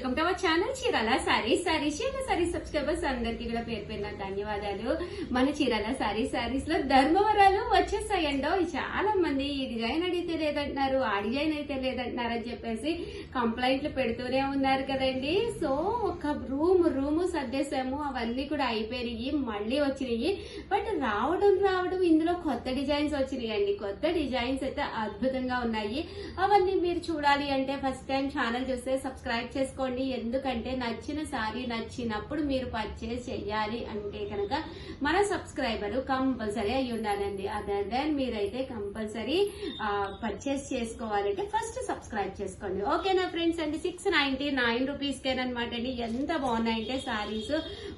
Welcome to our channel Chirala sarees. Chirala sarees subscribers అందరికి కూడా పేరు పేరున ధన్యవాదాలు. మన చీరాల సారీస్ లో ధర్మవరాలు వచ్చేస్తాయండో. చాలా మంది ఈ డిజైన్ అడిగితే లేదంటున్నారు, ఆ డిజైన్ అయితే లేదంటున్నారు అని చెప్పేసి కంప్లైంట్లు పెడుతూనే ఉన్నారు కదండి. సో ఒక రూమ్ సర్దేశాము, అవన్నీ కూడా అయిపోయినాయి, మళ్ళీ వచ్చినాయి. బట్ రావడం ఇందులో కొత్త డిజైన్స్ వచ్చినాయి అండి. కొత్త డిజైన్స్ అయితే అద్భుతంగా ఉన్నాయి. అవన్నీ మీరు చూడాలి అంటే ఫస్ట్ టైం ఛానల్ చూస్తే సబ్స్క్రైబ్ చేసుకోండి. ఎందుకంటే నచ్చిన సారీ నచ్చినప్పుడు మీరు పర్చేస్ చెయ్యాలి అంటే కనుక మన సబ్స్క్రైబర్ కంపల్సరీ అయి ఉండాలండి. అదర్ దెన్ మీరైతే కంపల్సరీ పర్చేస్ చేసుకోవాలంటే ఫస్ట్ సబ్స్క్రైబ్ చేసుకోండి. ఓకేనా ఫ్రెండ్స్ అండి. 699 రూపీస్కేనమాట అండి. ఎంత బాగున్నాయంటే సారీస్.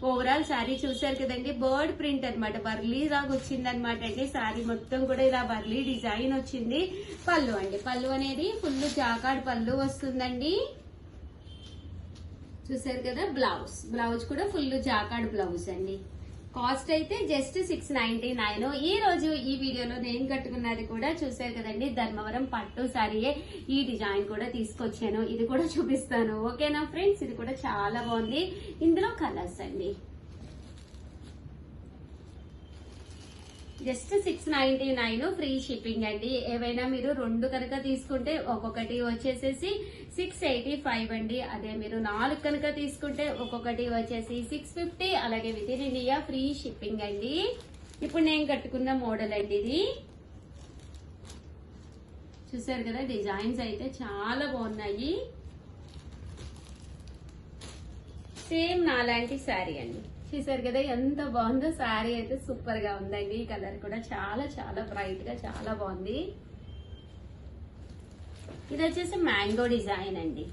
ఓవరాల్ సారీ చూసారు కదండి, బర్డ్ ప్రింట్ అనమాట, బర్లీ లాగా వచ్చిందనమాట అండి. సారీ మొత్తం కూడా ఇలా బర్లీ డిజైన్ వచ్చింది. పళ్ళు అండి, పళ్ళు అనేది ఫుల్ జాకాడ్ పళ్ళు వస్తుందండి. చూసారు కదా, బ్లౌజ్ కూడా ఫుల్ జాకాడ్ బ్లౌజ్ అండి. కాస్ట్ అయితే జస్ట్ 699. ఈ రోజు ఈ వీడియోలో నేను కట్టుకున్నది కూడా చూసారు కదండి, ధర్మవరం పట్టు సారీయే. ఈ డిజైన్ కూడా తీసుకొచ్చాను, ఇది కూడా చూపిస్తాను. ఓకేనా ఫ్రెండ్స్, ఇది కూడా చాలా బాగుంది. ఇందులో కలర్స్ అండి. జస్ట్ 699 ఫ్రీ షిప్పింగ్ అండి. ఏవైనా మీరు రెండు కనుక తీసుకుంటే ఒక్కొక్కటి వచ్చేసేసి 685 అండి. అదే మీరు 4 కనుక తీసుకుంటే ఒక్కొక్కటి వచ్చేసి 650. అలాగే with in India free shipping అండి. ఇప్పుడు నేను కట్టుకున్న మోడల్ అండి ఇది. చూసారు కదా, డిజైన్స్ అయితే చాలా బాగున్నాయి. సేమ్ నాలాంటి శారీ అండి. చూసారు కదా ఎంత బాగుందో. శారీ అయితే సూపర్ గా ఉందండి. ఈ కలర్ కూడా చాలా చాలా బ్రైట్ గా చాలా బాగుంది. ఇది వచ్చేసి మ్యాంగో డిజైన్ అండి.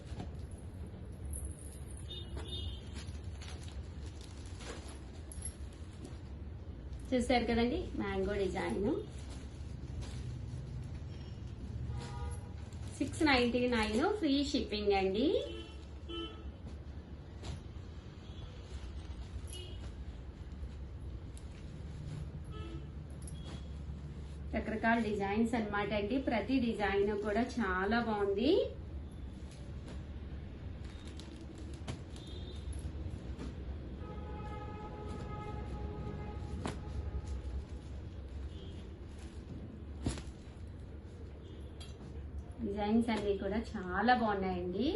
చూసారు కదండి, మ్యాంగో డిజైన్. 699 ఫ్రీ షిప్పింగ్ అండి. రకరకాల డిజైన్స్ అన్నమాట అండి. ప్రతి డిజైన్ కూడా చాలా బాగుంది. డిజైన్స్ అన్ని కూడా చాలా బాగున్నాయండి.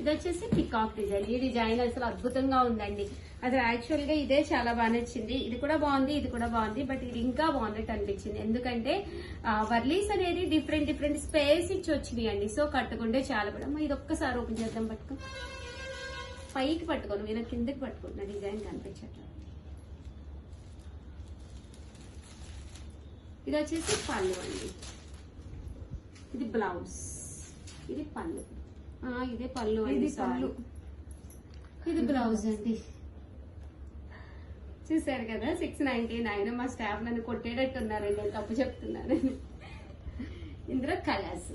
ఇది వచ్చేసి పికాక్ డిజైన్. ఈ డిజైన్ అసలు అద్భుతంగా ఉందండి. అది యాక్చువల్ గా ఇదే చాలా బాగా నచ్చింది. ఇది కూడా బాగుంది, ఇది కూడా బాగుంది. బట్ ఇది ఇంకా బాగున్నట్టు అనిపించింది. ఎందుకంటే వర్లీస్ అనేది డిఫరెంట్ స్పేస్ ఇచ్చి వచ్చినాయి అండి. సో కట్టుకుంటే చాలా బాగా. ఇది ఒక్కసారి ఓపెన్ చేద్దాం. పట్టుకో, పైకి పట్టుకోను, నేను కిందకి పట్టుకుంటున్నా. డిజైన్ కనిపించట్లేదు. ఇది వచ్చేసి పళ్ళు అండి. ఇది బ్లౌజ్, ఇది పళ్ళు. ఇదే పళ్ళు అండి. పళ్ళు, ఇది బ్లౌజ్ అండి. చూసారు కదా, 699. మా స్టాఫ్ నన్ను కొట్టేటట్టున్నారండి, నేను తప్పు చెప్తున్నాను. ఇందులో కలర్స్.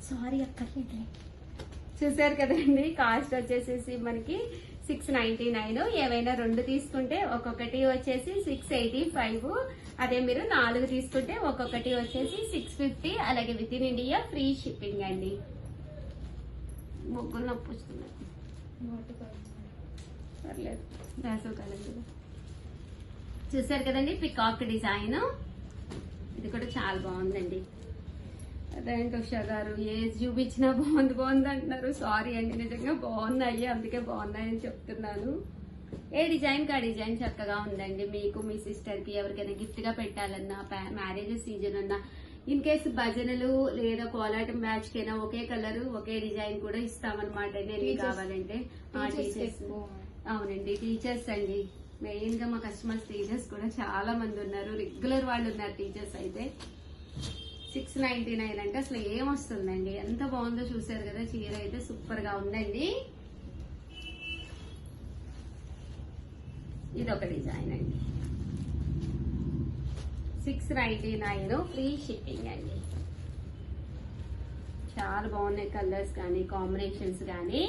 సారీ అక్కర్లేదు. చూసారు కదండి, కాస్ట్ వచ్చేసేసి మనకి 699. ఏవైనా రెండు తీసుకుంటే ఒక్కొక్కటి వచ్చేసి 685. అదే మీరు 4 తీసుకుంటే ఒక్కొక్కటి వచ్చేసి 650. అలాగే with in India free shipping అండి. ముగ్గురు నొప్పి వస్తున్నాయి, పర్లేదు, వేసవకాలం కదా. చూసారు కదండి, పికాక్ డిజైన్. ఇది కూడా చాలా బాగుందండి. అదేంటి ఉషా గారు ఏజ్ చూపించినా బాగుంది అంటున్నారు. సారీ అండి, నిజంగా బాగున్నాయి, అందుకే బాగున్నాయని చెప్తున్నాను. ఏ డిజైన్ కా డిజైన్ చక్కగా ఉందండి. మీకు మీ సిస్టర్ కి ఎవరికైనా గిఫ్ట్ గా పెట్టాలన్నా, మ్యారేజ్ సీజన్ అన్నా, ఇన్ కేసు భజనలు లేదా కోలాటం మ్యాచ్ కైనా ఒకే కలర్ ఒకే డిజైన్ కూడా ఇస్తామన్నమాట. నేను కావాలంటే టీచర్స్. అవునండి, టీచర్స్ అండి. మెయిన్ గా మా కస్టమర్స్ టీచర్స్ కూడా చాలా మంది ఉన్నారు, రెగ్యులర్ వాళ్ళు ఉన్నారు టీచర్స్ అయితే. 699 అంటే అసలు ఏమొస్తుందండి, ఎంత బాగుందో చూసారు కదా. చీర అయితే సూపర్ గా ఉందండి. ఇది ఒక డిజైన్ అండి. 699 ఫ్రీ షిప్పింగ్ అండి. చాలా బాగున్నాయి కలర్స్ కానీ కాంబినేషన్స్ కానీ.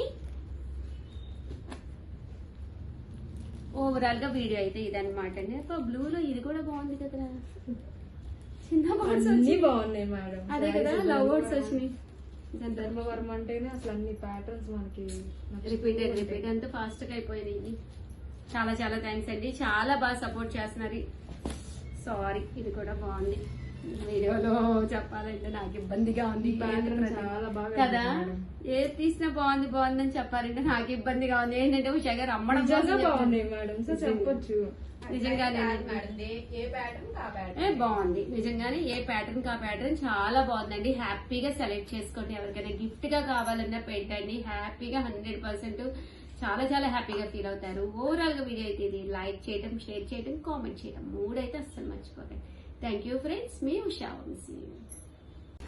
ఓవరాల్ గా వీడియో అయితే ఇదనమాట అండి. బ్లూలో ఇది కూడా బాగుంది కదా. చిన్న బర్డ్స్ అన్ని బాగున్నాయి మేడం. అదే కదా లవ్ బర్డ్స్ వచ్చినాయి. ధర్మవరం అంటేనే అసలు అన్ని ప్యాటర్న్స్ మనకి రిపీట్ అంత ఫాస్ట్ గా అయిపోయినాయి. చాలా చాలా థ్యాంక్స్ అండి, చాలా బాగా సపోర్ట్ చేస్తున్నారు. సారీ, ఇది కూడా బాగుంది. వీడియోలో చెప్పాలంటే నాకు ఇబ్బందిగా ఉంది చాలా బాగా కదా. ఏది తీసినా బాగుంది బాగుందని చెప్పాలంటే నాకు ఇబ్బందిగా ఉంది. ఏంటంటే ఉషా గారు అమ్మడం బాగున్నాయి మేడం, సో చెప్పొచ్చు. నిజంగానే బాగుంది. నిజంగానే ఏ ప్యాటర్న్ కా ప్యాటర్న్ చాలా బాగుందండి. హ్యాపీగా సెలెక్ట్ చేసుకోండి. ఎవరికైనా గిఫ్ట్ గా కావాలన్నా పెట్టండి. హ్యాపీగా 100% చాలా చాలా హ్యాపీగా ఫీల్ అవుతారు. ఓవరాల్ గా వీడియో అయితే ఇది లైక్ చేయడం, షేర్ చేయడం, కామెంట్ చేయడం 3 అయితే అస్సలు మర్చిపోకండి. థ్యాంక్ యూ ఫ్రెండ్స్, మీ Usha Vamshi.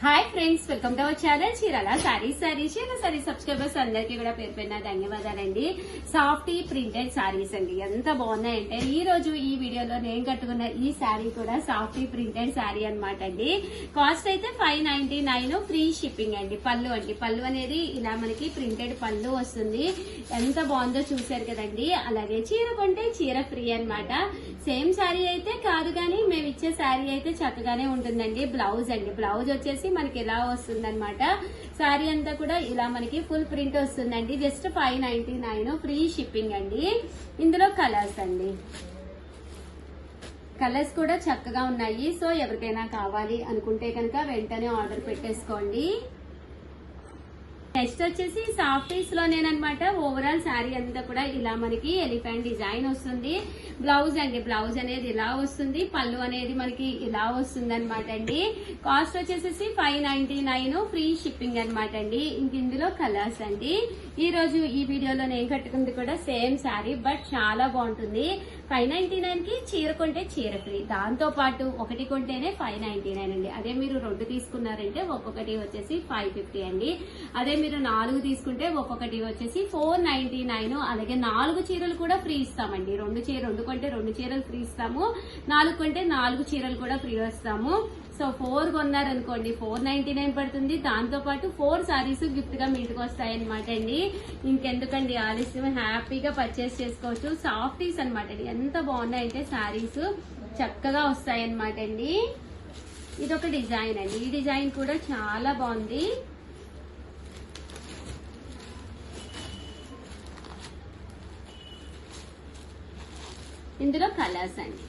Hi friends, welcome to our channel Chirala sarees. Chirala sarees subscribers అందరికీ కూడా పేరు పేరున ధన్యవాదాలండి. సాఫ్టీ ప్రింటెడ్ సారీస్ అండి, ఎంత బాగున్నాయంటే ఈ రోజు ఈ వీడియోలో నేను కట్టుకున్న ఈ సారీ కూడా సాఫ్టీ ప్రింటెడ్ సారీ అనమాట అండి. కాస్ట్ అయితే 599, ఫ్రీ షిప్పింగ్ అండి. పళ్ళు అండి, పళ్ళు అనేది ఇలా మనకి ప్రింటెడ్ పళ్ళు వస్తుంది. ఎంత బాగుందో చూసారు కదండి. అలాగే చీర కొంటే చీర ఫ్రీ అనమాట. సేమ్ సారీ అయితే కాదు కానీ మేము ఇచ్చే సారీ అయితే చక్కగానే ఉంటుందండి. బ్లౌజ్ అండి, బ్లౌజ్ వచ్చేసి మనకి ఇలా వస్తుంది అనమాట. సారీ అంతా కూడా ఇలా మనకి ఫుల్ ప్రింట్ వస్తుందండి. జస్ట్ 599, ఫ్రీ షిప్పింగ్ అండి. ఇందులో కలర్స్ అండి, కలర్స్ కూడా చక్కగా ఉన్నాయి. సో ఎవరికైనా కావాలి అనుకుంటే కనుక వెంటనే ఆర్డర్ పెట్టేసుకోండి. నెక్స్ట్ వచ్చేసి సాఫ్టీస్ లోనేనమాట. ఓవరాల్ శారీ అంతా కూడా ఇలా మనకి ఎలిఫెంట్ డిజైన్ వస్తుంది. బ్లౌజ్ అండి, బ్లౌజ్ అనేది ఇలా వస్తుంది. పళ్ళు అనేది మనకి ఇలా వస్తుంది అనమాట అండి. కాస్ట్ వచ్చేసి 599, ఫ్రీ షిప్పింగ్ అనమాట అండి. ఇంక ఇందులో కలర్స్ అండి. ఈ రోజు ఈ వీడియోలో నేను కట్టుకుంది కూడా సేమ్ శారీ, బట్ చాలా బాగుంటుంది. 599 కి చీర కొంటే చీర ఫ్రీ. దాంతో పాటు ఒకటి కొంటేనే 599 అండి. అదే మీరు 2 తీసుకున్నారంటే ఒక్కొక్కటి వచ్చేసి 550 అండి. అదే మీరు 4 తీసుకుంటే ఒక్కొక్కటి వచ్చేసి 499. అలాగే 4 చీరలు కూడా ఫ్రీ ఇస్తామండి. 2 కొంటే 2 చీరలు ఫ్రీ ఇస్తాము. 4 కొంటే 4 చీరలు కూడా ఫ్రీ వస్తాము. సో 4 కొన్నారనుకోండి 499 పడుతుంది. దాంతో పాటు 4 సారీస్ గిఫ్ట్ గా మీ ఇంటికి వస్తాయి అనమాట అండి. ఇంకెందుకండి ఆలస్యం, హ్యాపీగా పర్చేస్ చేసుకోవచ్చు. సాఫ్టీస్ అనమాట అండి, ఎంత బాగున్నాయంటే సారీస్ చక్కగా వస్తాయి అనమాట అండి. ఇదొక డిజైన్ అండి, ఈ డిజైన్ కూడా చాలా బాగుంది. ఇందులో కలర్స్ అండి,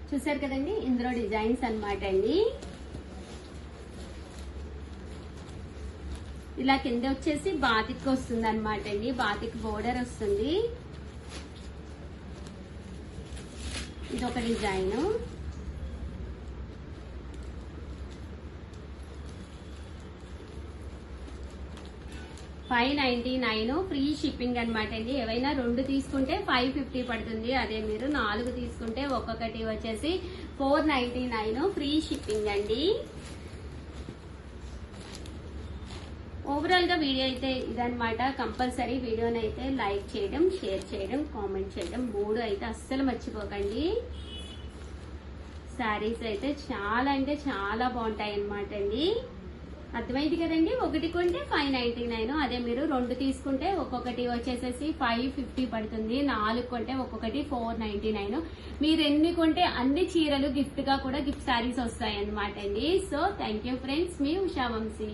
చూసారు కదండి. ఇందులో డిజైన్స్ అనమాట అండి. ఇలా కింద వచ్చేసి బాతిక్ వస్తుంది అనమాట అండి. బాతిక్ బోర్డర్ వస్తుంది. ఇదొక డిజైన్. $599, ఫ్రీ షిప్పింగ్ అనమాట అండి. ఏవైనా 2 తీసుకుంటే 550 పడుతుంది. అదే మీరు 4 తీసుకుంటే ఒక్కొక్కటి వచ్చేసి 499, ఫ్రీ షిప్పింగ్ అండి. ఓవరాల్ గా వీడియో అయితే ఇదనమాట. కంపల్సరీ వీడియోని అయితే లైక్ చేయడం, షేర్ చేయడం, కామెంట్ చేయడం 3 అయితే అస్సలు మర్చిపోకండి. శారీస్ అయితే చాలా అంటే చాలా బాగుంటాయి అనమాట అండి. అర్థమైంది కదండి. ఒకటి కొంటే 599, అదే మీరు 2 తీసుకుంటే ఒక్కొక్కటి వచ్చేసేసి 550 పడుతుంది. 4 కొంటే ఒక్కొక్కటి 499. మీరు ఎన్ని కొంటే అన్ని చీరలు గిఫ్ట్ గా కూడా గిఫ్ట్ శారీస్ వస్తాయి అనమాట అండి. సో థ్యాంక్ యూ ఫ్రెండ్స్, మీ ఉషా వంశీ.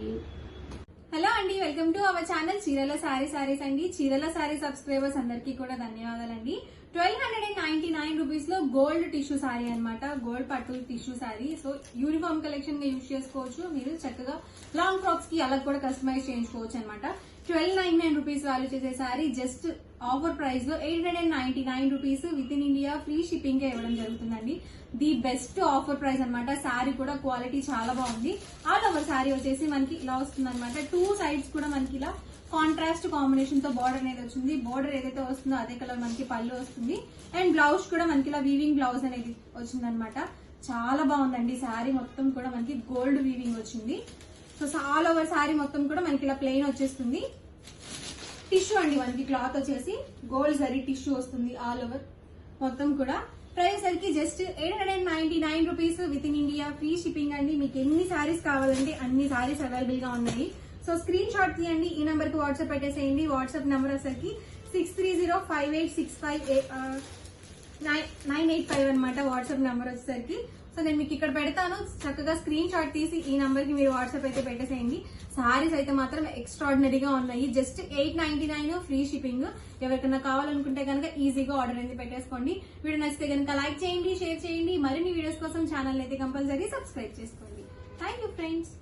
హలో అండి, welcome to our channel Chirala sarees అండి. చీరల సారీ సబ్స్క్రైబర్స్ అందరికీ కూడా ధన్యవాదాలండి. 1299 రూపీస్ లో గోల్డ్ టిష్యూ సారీ అనమాట. గోల్డ్ పట్టు tissue sorry. So uniform collection గా యూజ్ చేసుకోవచ్చు. మీరు చక్కగా లాంగ్ ఫ్రాక్స్ కి అలా కూడా కస్టమైజ్ చేయించుకోవచ్చు అనమాట. 1299 రూపీస్ వాల్యూ చేసే సారీ జస్ట్ ఆఫర్ ప్రైస్ లో 899 rupees with in India free shipping గా ఇవ్వడం జరుగుతుందండి. ది బెస్ట్ ఆఫర్ ప్రైస్ అనమాట. సారీ కూడా క్వాలిటీ చాలా బాగుంది. ఆల్ ఓవర్ సారీ వచ్చేసి మనకి ఇలా వస్తుంది అనమాట. 2 సైడ్స్ కూడా మనకి ఇలా కాంట్రాస్ట్ కాంబినేషన్ తో బార్డర్ అనేది వచ్చింది. బార్డర్ ఏదైతే వస్తుందో అదే కలర్ మనకి పళ్ళు వస్తుంది. అండ్ బ్లౌజ్ కూడా మనకి ఇలా వీవింగ్ బ్లౌజ్ అనేది వచ్చింది అనమాట. చాలా బాగుందండి. సారీ మొత్తం కూడా మనకి గోల్డ్ వీవింగ్ వచ్చింది. సో ఆల్ ఓవర్ సారీ మొత్తం కూడా మనకి ఇలా ప్లెయిన్ వచ్చేస్తుంది. టిష్యూ అండి, మనకి క్లాత్ వచ్చేసి గోల్డ్ జరీ టిష్యూ వస్తుంది ఆల్ ఓవర్ మొత్తం కూడా. ప్రైస్ సరికి just 899 rupees with in India free shipping అండి. మీకు ఎన్ని సారీస్ కావాలంటే అన్ని సారీస్ అవైలబుల్ గా ఉన్నాయి. సో స్క్రీన్ షాట్ తీయండి, ఈ నెంబర్ కి వాట్సాప్ పెట్టేసేయండి. వాట్సాప్ నెంబర్ వచ్చేసరికి 985 అనమాట వాట్సాప్ నెంబర్ వచ్చేసరికి. సో నేను మీకు ఇక్కడ పెడతాను, చక్కగా స్క్రీన్ షాట్ తీసి ఈ నంబర్ కి మీరు వాట్సాప్ అయితే పెట్టేసేయండి. సారీస్ అయితే మాత్రం ఎక్స్ట్రాడినరీగా ఉన్నాయి. Just 899 free shipping. ఎవరికైనా కావాలనుకుంటే కనుక ఈజీగా ఆర్డర్ అనేది పెట్టేసుకోండి. వీడియో నచ్చితే కనుక లైక్ చేయండి, షేర్ చేయండి. మరిన్ని వీడియోస్ కోసం ఛానల్ అయితే కంపల్సరీ సబ్స్క్రైబ్ చేసుకోండి. Thank you friends.